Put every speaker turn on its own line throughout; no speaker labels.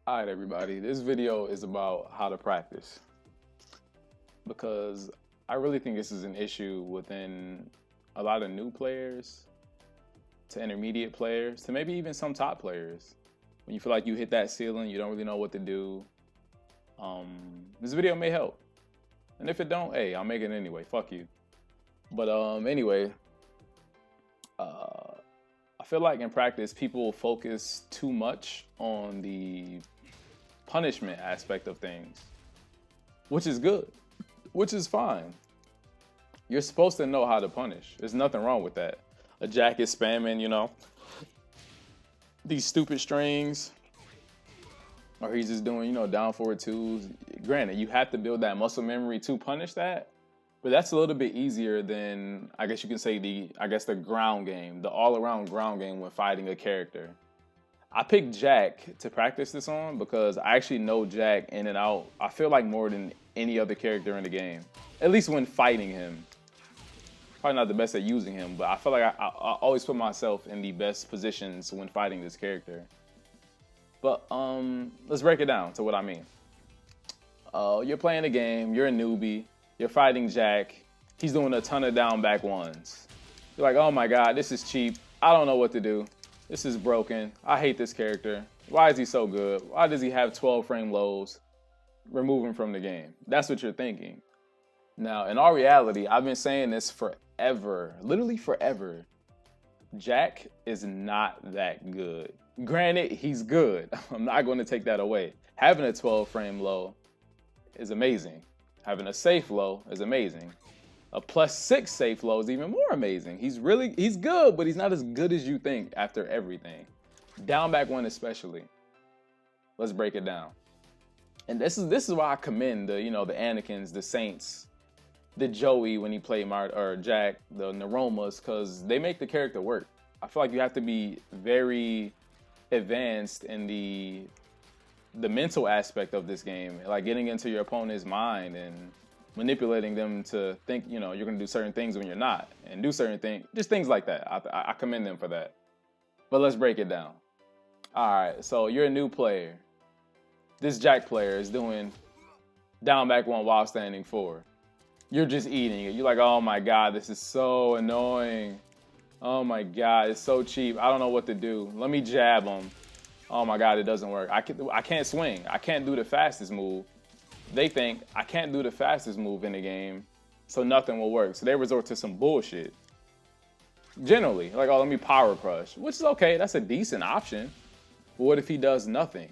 All right, everybody. This video is about how to practice because I really think this is an issue within a lot of new players to intermediate players to maybe even some top players. When you feel like you hit that ceiling, you don't really know what to do. This video may help, and if it don't, hey, I'll make it anyway. Fuck you. But anyway, I feel like in practice, people focus too much on the punishment aspect of things, which is good, which is fine. You're supposed to know how to punish. There's nothing wrong with that. A Jack is spamming, these stupid strings, or he's just doing, down forward twos. Granted, you have to build that muscle memory to punish that, but that's a little bit easier than, I guess you can say, the ground game, the all-around ground game when fighting a character. I picked Jack to practice this on because I actually know Jack in and out, I feel like more than any other character in the game, at least when fighting him. Probably not the best at using him, but I feel like I always put myself in the best positions when fighting this character. But let's break it down to what I mean. You're playing a game, you're a newbie, you're fighting Jack, he's doing a ton of down back ones. You're like, oh my God, this is cheap, I don't know what to do. This is broken. I hate this character. Why is he so good? Why does he have 12 frame lows? Remove him from the game. That's what you're thinking. Now, in all reality, I've been saying this forever, literally forever. Jack is not that good. Granted, he's good. I'm not going to take that away. Having a 12 frame low is amazing. Having a safe low is amazing. A +6 safe low is even more amazing. He's good, but he's not as good as you think after everything. Down back one especially. Let's break it down. And this is why I commend the Anakins, the Saints, the Joey when he played Jack, the Neromas, because they make the character work. I feel like you have to be very advanced in the mental aspect of this game, like getting into your opponent's mind and manipulating them to think, you're going to do certain things when you're not, and do certain things, just things like that. I commend them for that. But let's break it down. All right, so you're a new player. This Jack player is doing down back one while standing four. You're just eating it. You're like, oh my God, this is so annoying. Oh my God, it's so cheap. I don't know what to do. Let me jab him. Oh my God, it doesn't work. I can't swing. I can't do the fastest move. They think I can't do the fastest move in the game, so nothing will work. So they resort to some bullshit. Generally, like, oh, let me power crush, which is okay. That's a decent option. But what if he does nothing?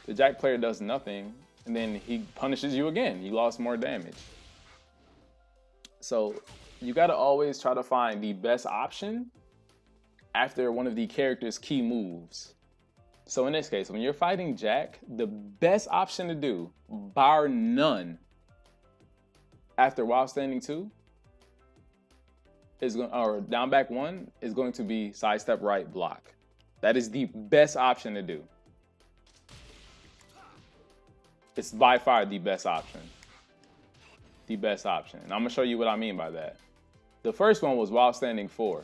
The Jack player does nothing, and then he punishes you again. You lost more damage. So you got to always try to find the best option after one of the character's key moves. So in this case, when you're fighting Jack, the best option to do, bar none, after while standing two, or down back one, is going to be sidestep right block. That is the best option to do. It's by far the best option. The best option. And I'm going to show you what I mean by that. The first one was while standing four.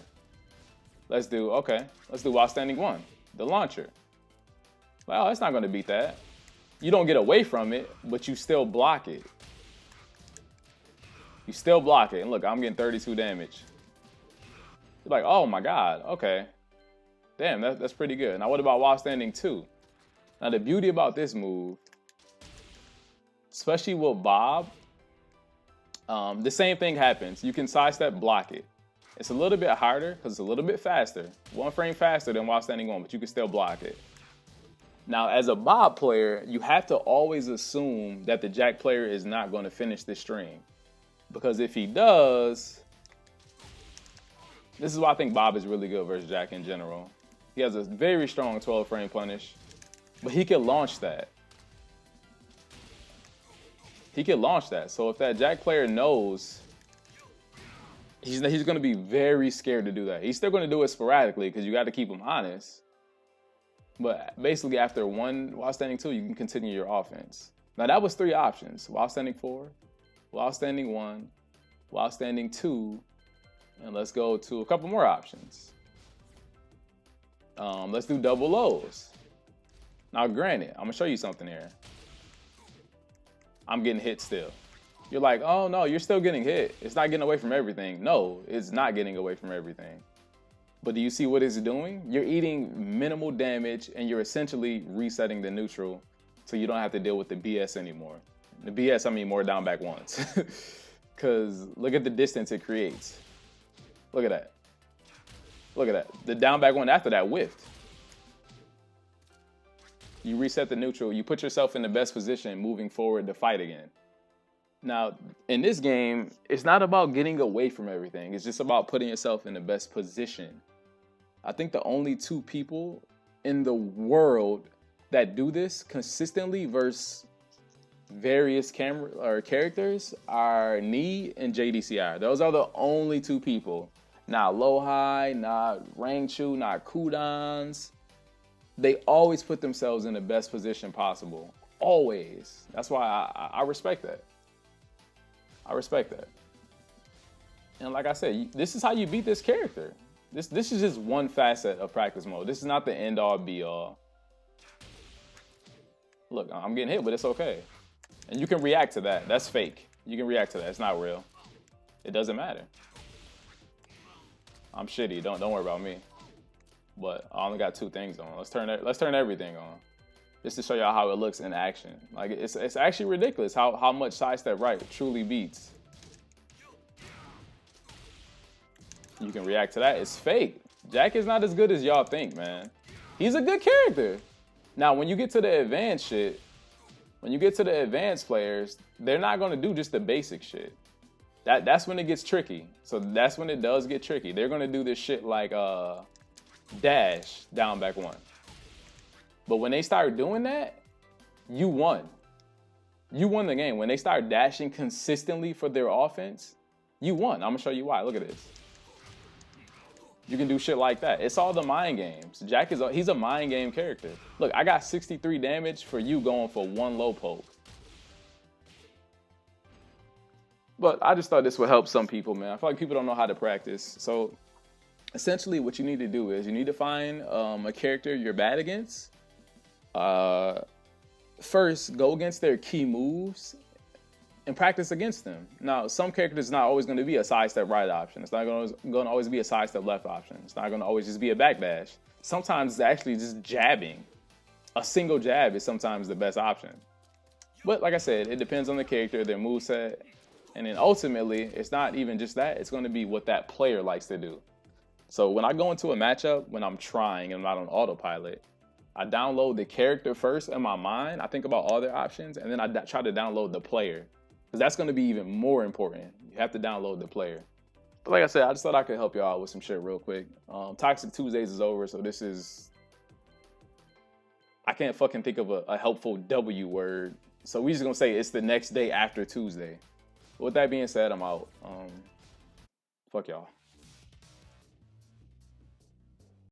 Let's do while standing one, the launcher. Well, that's not going to beat that. You don't get away from it, but you still block it. You still block it. And look, I'm getting 32 damage. You're like, oh my God, okay. Damn, that's pretty good. Now what about while standing two? Now the beauty about this move, especially with Bob, the same thing happens. You can sidestep block it. It's a little bit harder because it's a little bit faster. 1 frame faster than while standing one, but you can still block it. Now, as a Bob player, you have to always assume that the Jack player is not going to finish this string. Because if he does, this is why I think Bob is really good versus Jack in general. He has a very strong 12 frame punish, but he can launch that. He can launch that. So if that Jack player knows, he's going to be very scared to do that. He's still going to do it sporadically because you got to keep him honest. But basically, after one while standing two, you can continue your offense. Now, that was 3 options. While standing four, while standing one, while standing two, and let's go to a couple more options. Let's do double lows. Now, granted, I'm gonna show you something here. I'm getting hit still. You're like, oh no, you're still getting hit. It's not getting away from everything. No, it's not getting away from everything. But do you see what it's doing? You're eating minimal damage and you're essentially resetting the neutral so you don't have to deal with the BS anymore. The BS, I mean more down back ones. Because look at the distance it creates. Look at that. Look at that. The down back one after that whiffed. You reset the neutral. You put yourself in the best position moving forward to fight again. Now, in this game, it's not about getting away from everything. It's just about putting yourself in the best position. I think the only two people in the world that do this consistently versus various characters are Knee and JDCR. Those are the only two people. Not Lowhigh, not Rangchu, not Kudans. They always put themselves in the best position possible. Always. That's why I respect that. I respect that. And like I said, this is how you beat this character. This is just one facet of practice mode. This is not the end all be all. Look, I'm getting hit, but it's okay. And you can react to that. That's fake. You can react to that. It's not real. It doesn't matter. I'm shitty. Don't worry about me. But I only got two things on. Let's turn everything on. Just to show y'all how it looks in action. Like it's actually ridiculous how much sidestep right truly beats. You can react to that. It's fake. Jack is not as good as y'all think, man. He's a good character. Now, when you get to the advanced shit, when you get to the advanced players, they're not gonna do just the basic shit. That's when it gets tricky. So that's when it does get tricky. They're gonna do this shit like dash down back one. But when they start doing that, you won. You won the game. When they start dashing consistently for their offense, you won. I'm gonna show you why. Look at this. You can do shit like that. It's all the mind games. Jack he's a mind game character. Look, I got 63 damage for you going for one low poke. But I just thought this would help some people, man. I feel like people don't know how to practice. So essentially what you need to do is you need to find a character you're bad against. First, go against their key moves and practice against them. Now, some characters not always going to be a sidestep right option. It's not going to always be a sidestep left option. It's not going to always just be a backdash. Sometimes it's actually just jabbing. A single jab is sometimes the best option. But like I said, it depends on the character, their moveset, and then ultimately, it's not even just that. It's going to be what that player likes to do. So when I go into a matchup, when I'm trying and I'm not on autopilot, I download the character first in my mind. I think about all their options, and then I try to download the player. Because that's going to be even more important. You have to download the player. But like I said, I just thought I could help y'all out with some shit real quick. Toxic Tuesdays is over, so this is... I can't fucking think of a helpful W word. So we just going to say it's the next day after Tuesday. With that being said, I'm out. Fuck y'all.